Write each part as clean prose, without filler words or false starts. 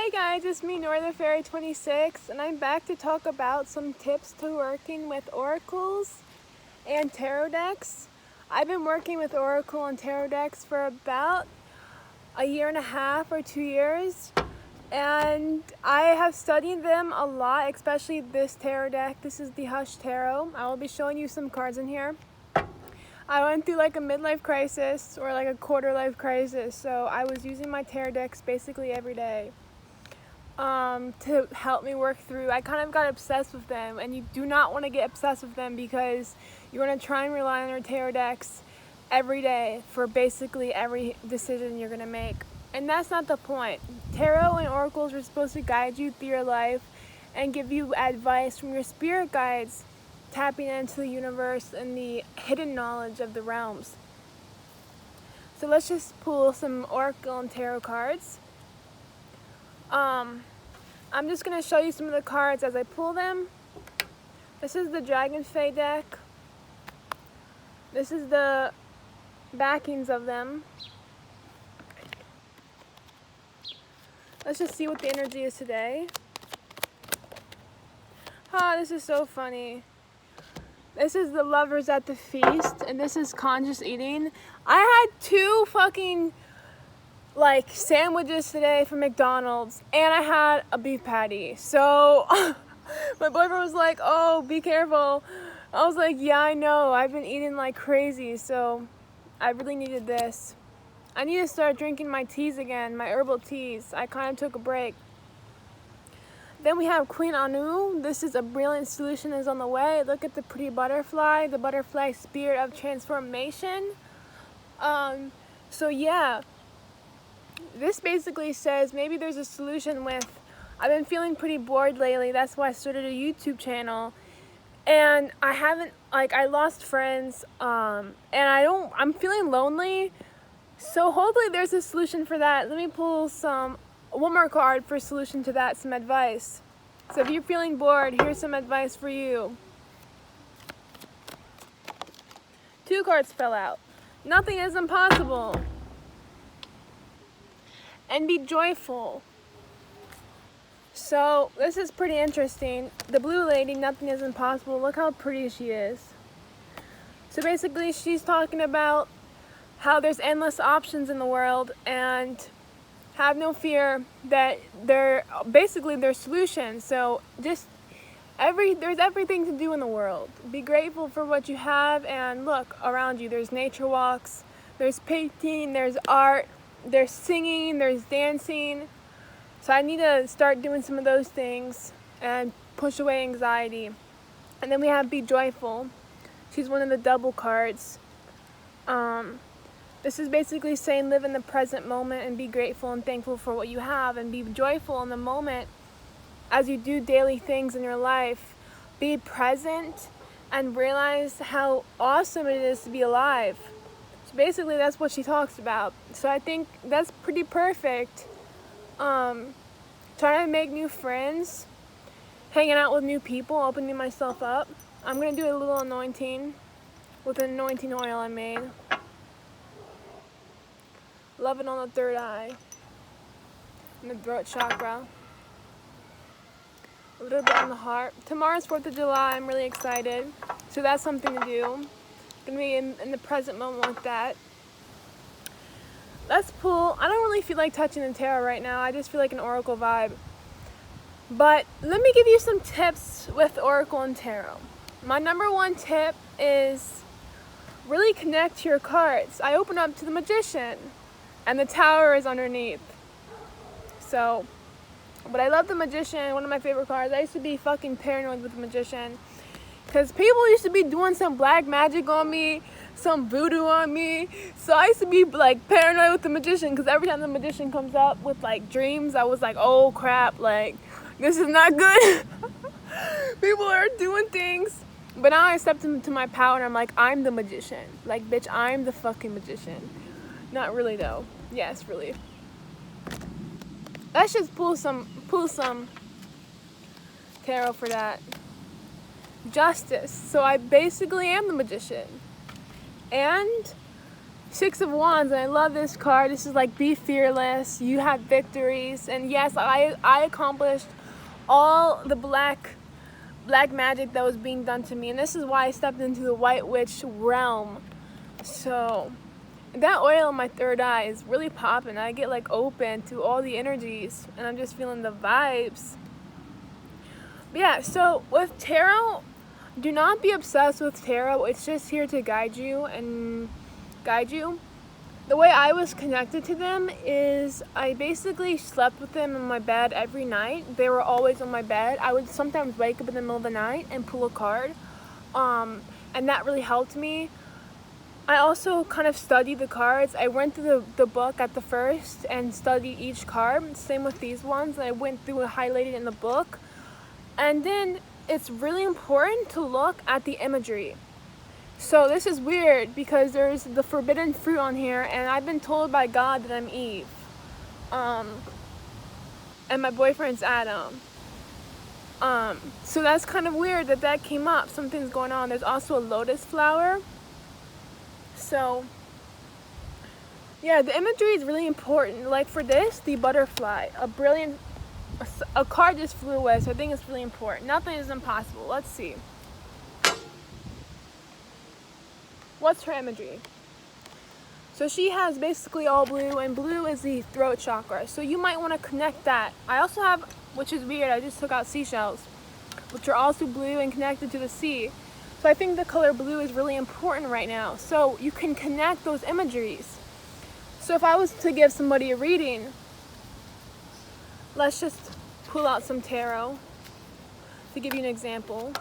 Hey guys, it's me, Northern Fairy 26, and I'm back to talk about some tips to working with oracles and tarot decks. I've been working with oracle and tarot decks for about a year and a half or 2 years, and I have studied them a lot, especially this tarot deck. This is the Hush Tarot. I will be showing you some cards in here. I went through like a midlife crisis or like a quarter life crisis, so I was using my tarot decks basically every day to help me work through. I kind of got obsessed with them, and you do not want to get obsessed with them because you want to try and rely on your tarot decks every day for basically every decision you're going to make. And that's not the point. Tarot and oracles are supposed to guide you through your life and give you advice from your spirit guides, tapping into the universe and the hidden knowledge of the realms. So let's just pull some oracle and tarot cards. I'm just going to show you some of the cards as I pull them. This is the Dragon Fae deck. This is the backings of them. Let's just see what the energy is today. This is so funny. This is the Lovers at the Feast, and this is Conscious Eating. I had 2 fucking sandwiches today from McDonald's, and I had a beef patty. So my boyfriend was like, "Oh, be careful." I was like, "Yeah, I know. I've been eating like crazy, so I really needed this. I need to start drinking my teas again, my herbal teas. I kind of took a break." Then we have Queen Anu. This is a brilliant solution is on the way. Look at the pretty butterfly, the butterfly spirit of transformation. So yeah, this basically says maybe there's a solution with, I've been feeling pretty bored lately. That's why I started a YouTube channel. And I haven't, I lost friends, and I'm feeling lonely. So hopefully there's a solution for that. Let me pull one more card for a solution to that, some advice. So if you're feeling bored, here's some advice for you. 2 cards fell out. Nothing is impossible. And be joyful. So this is pretty interesting. The blue lady, nothing is impossible. Look how pretty she is. So basically she's talking about how there's endless options in the world, and have no fear that they're solutions. So just there's everything to do in the world. Be grateful for what you have, and look around you. There's nature walks, there's painting, there's art, there's singing, there's dancing. So I need to start doing some of those things and push away anxiety. And then we have Be Joyful. She's one of the double cards. This is basically saying live in the present moment and be grateful and thankful for what you have, and be joyful in the moment as you do daily things in your life. Be present and realize how awesome it is to be alive. So basically that's what she talks about. So I think that's pretty perfect. Trying to make new friends, hanging out with new people, opening myself up. I'm going to do a little anointing with an anointing oil I made. Love it on the 3rd eye, and the throat chakra. A little bit on the heart. Tomorrow's 4th of July. I'm really excited. So that's something to do. Gonna be in the present moment with that. Let's pull. I don't really feel like touching the tarot right now. I just feel like an oracle vibe. But let me give you some tips with oracle and tarot. My number 1 tip is really connect to your cards. I open up to the Magician, and the Tower is underneath. So, but I love the Magician, one of my favorite cards. I used to be fucking paranoid with the Magician, because people used to be doing some black magic on me, some voodoo on me. So I used to be paranoid with the Magician, because every time the Magician comes up with dreams, I was like, oh crap, this is not good. People are doing things. But now I stepped into my power, and I'm like, I'm the Magician. Bitch, I'm the fucking Magician. Not really though. Yes, really. Let's just pull some tarot for that. Justice. So I basically am the Magician. And Six of Wands, and I love this card. This is like, be fearless, you have victories. And yes, I accomplished all the black magic that was being done to me, and this is why I stepped into the white witch realm. So that oil in my third eye is really popping. I get like open to all the energies, and I'm just feeling the vibes. But yeah, so with tarot, do not be obsessed with tarot. It's just here to guide you. The way I was connected to them is I basically slept with them in my bed every night. They were always on my bed. I would sometimes wake up in the middle of the night and pull a card, and that really helped me. I also kind of studied the cards. I went through the book at the first and studied each card. Same with these ones. I went through and highlighted in the book. And then it's really important to look at the imagery. So this is weird because there's the forbidden fruit on here, and I've been told by God that I'm Eve. And my boyfriend's Adam. So that's kind of weird that came up. Something's going on. There's also a lotus flower. So yeah, the imagery is really important. Like for this, the butterfly, a card just flew away, so I think it's really important. Nothing is impossible. Let's see. What's her imagery? So she has basically all blue, and blue is the throat chakra. So you might want to connect that. I also have, which is weird, I just took out seashells, which are also blue and connected to the sea. So I think the color blue is really important right now. So you can connect those imageries. So if I was to give somebody a reading, let's just pull out some tarot to give you an example.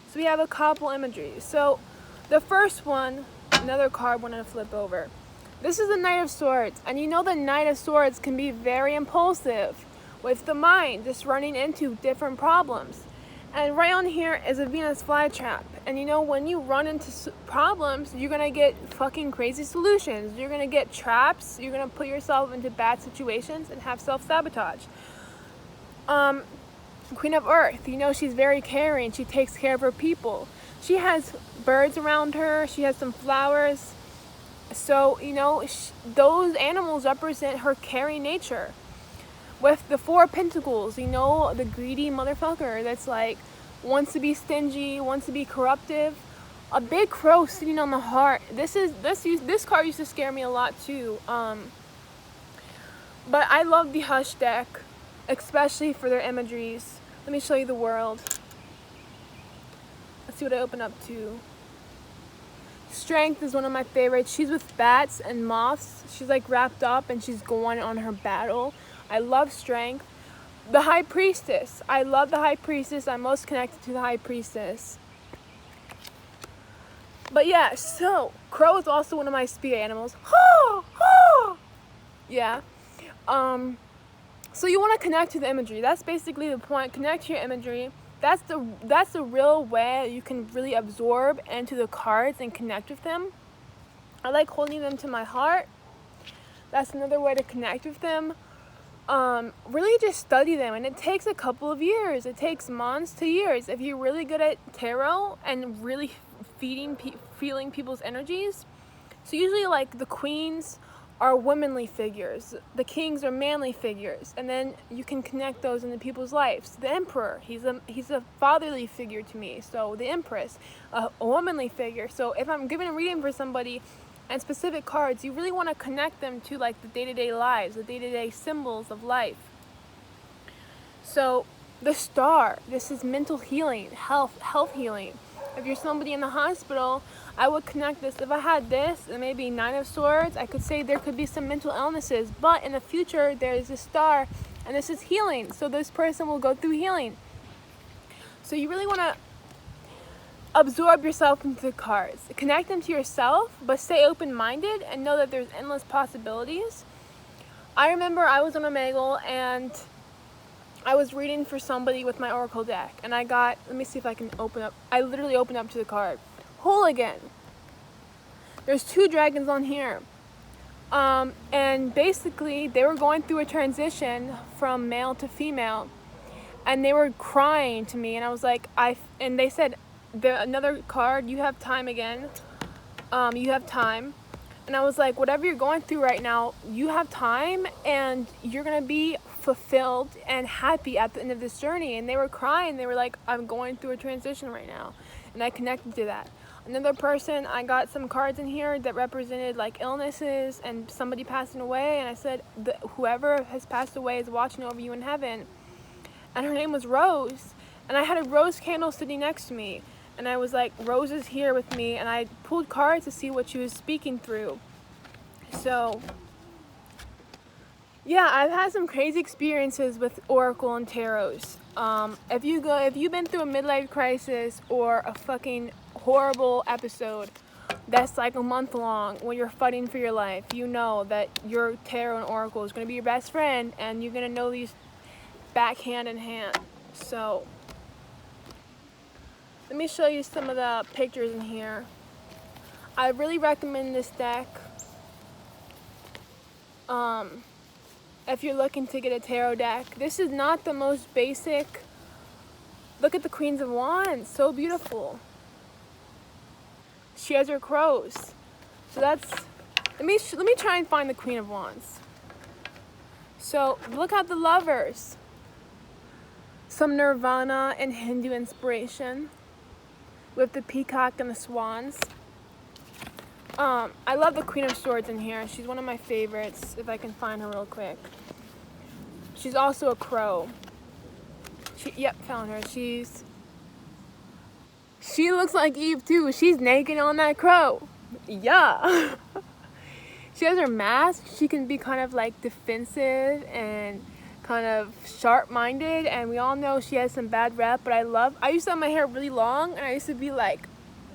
So we have a couple imageries. So the first one, another card wanted to flip over. This is the Knight of Swords, and you know the Knight of Swords can be very impulsive with the mind, just running into different problems. And right on here is a Venus flytrap. And you know, when you run into problems, you're gonna get fucking crazy solutions. You're gonna get traps. You're gonna put yourself into bad situations and have self-sabotage. Queen of Earth, you know, she's very caring. She takes care of her people. She has birds around her. She has some flowers. So, you know, those animals represent her caring nature. With the Four of Pentacles, you know, the greedy motherfucker that's like, wants to be stingy, wants to be corruptive. A big crow sitting on the heart. This card used to scare me a lot too. But I love the Hush deck, especially for their imageries. Let me show you the world. Let's see what I open up to. Strength is one of my favorites. She's with bats and moths. She's like wrapped up and she's going on her battle. I love strength. The High Priestess. I love the High Priestess. I'm most connected to the High Priestess. But yeah, so crow is also one of my spirit animals. Yeah. So you want to connect to the imagery. That's basically the point. Connect to your imagery. That's the real way you can really absorb into the cards and connect with them. I like holding them to my heart. That's another way to connect with them. Really just study them, and it takes a couple of years. It takes months to years. If you're really good at tarot and really feeling people's energies. So usually like the queens are womanly figures, the kings are manly figures, and then you can connect those into people's lives. The emperor, he's a fatherly figure to me. So the empress, a womanly figure. So if I'm giving a reading for somebody and specific cards, you really want to connect them to like the day-to-day lives, the day-to-day symbols of life. So the star, this is mental healing, health healing. If you're somebody in the hospital, I would connect this. If I had this and maybe Nine of Swords, I could say there could be some mental illnesses, but in the future there's a star and this is healing. So this person will go through healing. So you really want to absorb yourself into the cards. Connect them to yourself, but stay open-minded and know that there's endless possibilities. I remember I was on Omegle and I was reading for somebody with my Oracle deck, and I got, let me see if I can open up. I literally opened up to the card. Hooligan. There's 2 dragons on here. And basically they were going through a transition from male to female, and they were crying to me, and I was like, and they said, another card, you have time again. You have time. And I was like, whatever you're going through right now, you have time and you're going to be fulfilled and happy at the end of this journey. And they were crying. They were like, I'm going through a transition right now. And I connected to that. Another person, I got some cards in here that represented like illnesses and somebody passing away. And I said, whoever has passed away is watching over you in heaven. And her name was Rose. And I had a rose candle sitting next to me. And I was like, Rose is here with me. And I pulled cards to see what she was speaking through. So, yeah, I've had some crazy experiences with Oracle and Tarots. If you've been through a midlife crisis or a fucking horrible episode that's like a month long when you're fighting for your life, you know that your Tarot and Oracle is going to be your best friend and you're going to know these back hand in hand. So, let me show you some of the pictures in here. I really recommend this deck. If you're looking to get a tarot deck. This is not the most basic. Look at the Queens of Wands, so beautiful. She has her crows. So that's, let me try and find the Queen of Wands. So look at the Lovers. Some Nirvana and Hindu inspiration with the peacock and the swans. I love the Queen of Swords in here. She's one of my favorites, if I can find her real quick. She's also a crow. Yep, found her. She looks like Eve too. She's naked on that crow. Yeah. She has her mask. She can be kind of like defensive and kind of sharp-minded, and we all know she has some bad rep, but I used to have my hair really long, and I used to be like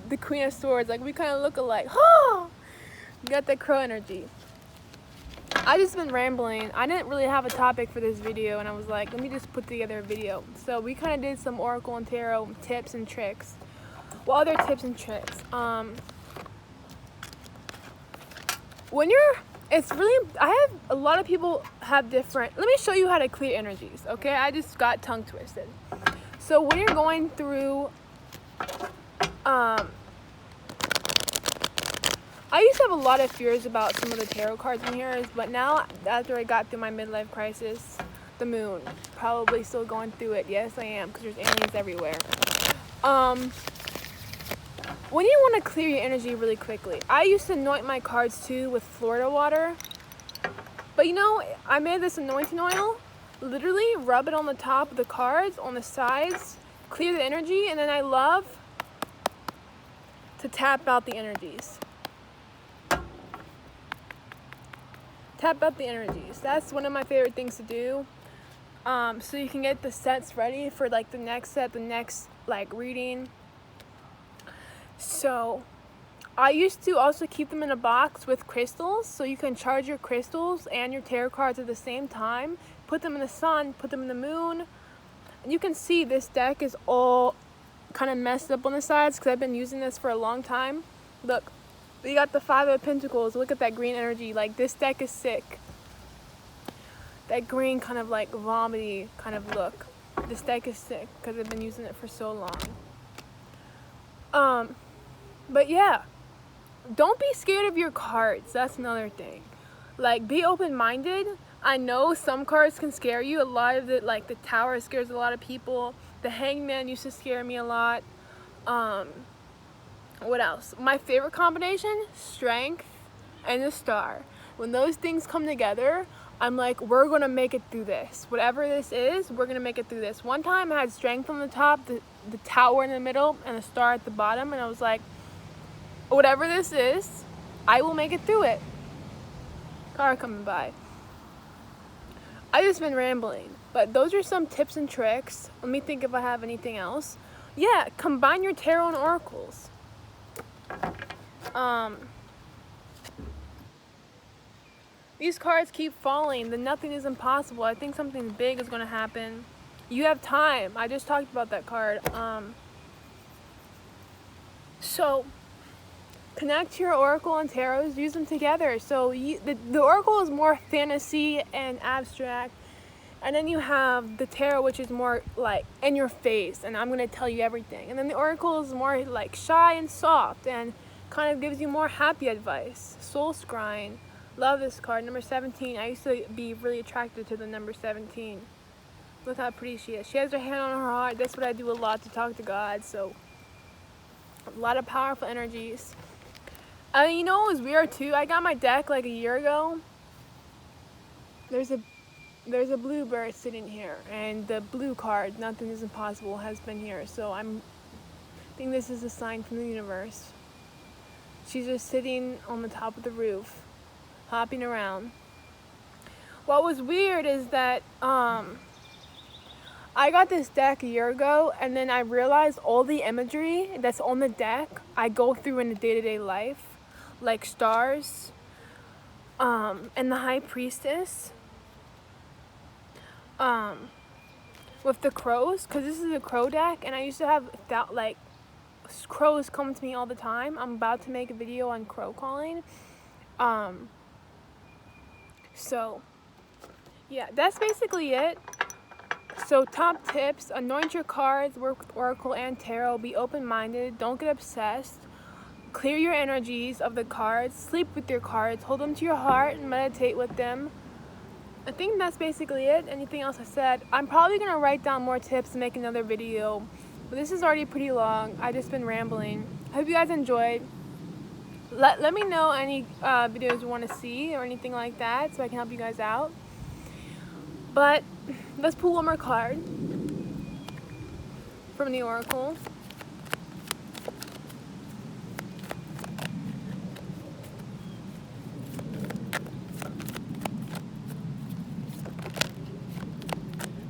the Queen of Swords. Like, we kind of look alike. Oh! Got that crow energy. I just been rambling. I didn't really have a topic for this video, and I was like, let me just put together a video. So we kind of did some Oracle and Tarot tips and tricks. Well, other tips and tricks. I have a lot of people have different, let me show you how to clear energies, okay? I just got tongue twisted. So when you're going through, I used to have a lot of fears about some of the tarot cards in here, but now after I got through my midlife crisis, the moon, probably still going through it. Yes, I am, because there's aliens everywhere. When you want to clear your energy really quickly, I used to anoint my cards too with Florida water. But you know, I made this anointing oil, literally rub it on the top of the cards, on the sides, clear the energy, and then I love to tap out the energies. Tap out the energies. That's one of my favorite things to do. So you can get the sets ready for like the next set, the next like reading. So I used to also keep them in a box with crystals, so you can charge your crystals and your tarot cards at the same time. Put them in the sun, put them in the moon. And you can see this deck is all kind of messed up on the sides because I've been using this for a long time. Look, we got the Five of Pentacles. Look at that green energy. Like, this deck is sick. That green kind of like vomity kind of look. This deck is sick because I've been using it for so long. But yeah, don't be scared of your cards. That's another thing. Like, be open-minded. I know some cards can scare you. A lot of it, like the Tower scares a lot of people. The Hangman used to scare me a lot. What else? My favorite combination, Strength and the Star. When those things come together, I'm like, we're gonna make it through this. Whatever this is, we're gonna make it through this. One time I had Strength on the top, the Tower in the middle, and a star at the bottom, and I was like, whatever this is, I will make it through it. Car coming by. I just been rambling, but those are some tips and tricks. Let me think if I have anything else. Yeah, combine your tarot and oracles. These cards keep falling. The nothing is impossible. I think something big is going to happen. You have time. I just talked about that card. So connect to your oracle and tarots. Use them together. So the oracle is more fantasy and abstract. And then you have the tarot, which is more like in your face. And I'm going to tell you everything. And then the oracle is more like shy and soft. And kind of gives you more happy advice. Soul scrying. Love this card. Number 17. I used to be really attracted to the number 17. Look how pretty she is. She has her hand on her heart. That's what I do a lot to talk to God. So a lot of powerful energies. You know what was weird too? I got my deck like a year ago. There's a blue bird sitting here, and the blue card, nothing is impossible, has been here. So I think this is a sign from the universe. She's just sitting on the top of the roof, hopping around. What was weird is that I got this deck a year ago, and then I realized all the imagery that's on the deck I go through in the day-to-day life, like stars, and the High Priestess, with the crows, because this is a crow deck, and I used to have like crows come to me all the time. I'm about to make a video on crow calling. So yeah, that's basically it. So top tips: anoint your cards, work with Oracle and Tarot, be open-minded, don't get obsessed, clear your energies of the cards, sleep with your cards, hold them to your heart and meditate with them. I think that's basically it. Anything else I said? I'm probably going to write down more tips and make another video, but this is already pretty long. I've just been rambling. I hope you guys enjoyed. Let me know any videos you want to see or anything like that so I can help you guys out. But let's pull one more card from the Oracle.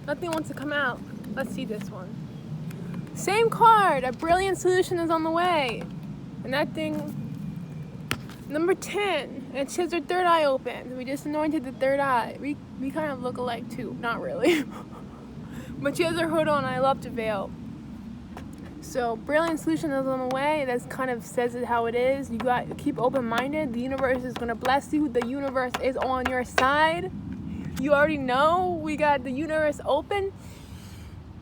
Nothing wants to come out. Let's see this one. Same card. A brilliant solution is on the way. And that thing, number 10. And she has her third eye open. We just anointed the third eye. We kind of look alike too. Not really. But she has her hood on. I love to veil. So brilliant solution is on the way. That kind of says it how it is. You got to keep open-minded. The universe is going to bless you. The universe is on your side. You already know. We got the universe open.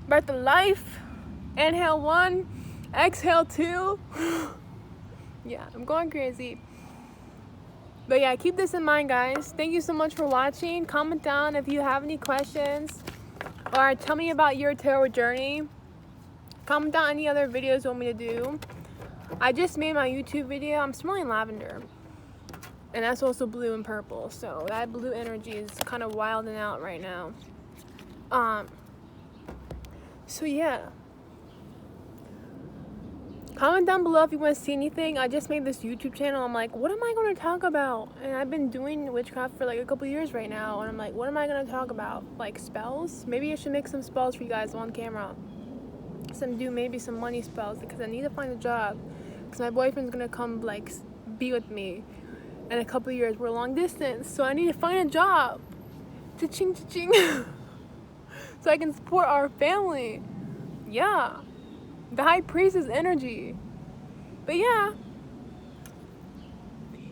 Breath of life. Inhale 1. Exhale 2. Yeah, I'm going crazy. But yeah, keep this in mind, guys. Thank you so much for watching. Comment down if you have any questions. Or tell me about your tarot journey. Comment down any other videos you want me to do. I just made my YouTube video. I'm smelling lavender. And that's also blue and purple. So that blue energy is kind of wilding out right now. So yeah. Comment down below if you want to see anything. I just made this YouTube channel. I'm like, what am I going to talk about? And I've been doing witchcraft for like a couple years right now. And I'm like, what am I going to talk about? Like spells? Maybe I should make some spells for you guys on camera. Maybe some money spells, because I need to find a job. Because my boyfriend's going to come like be with me in a couple years. We're long distance. So I need to find a job. Cha-ching, cha-ching. So I can support our family. Yeah. The High Priestess energy. But yeah.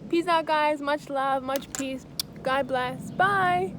Peace out, guys. Much love, much peace. God bless. Bye.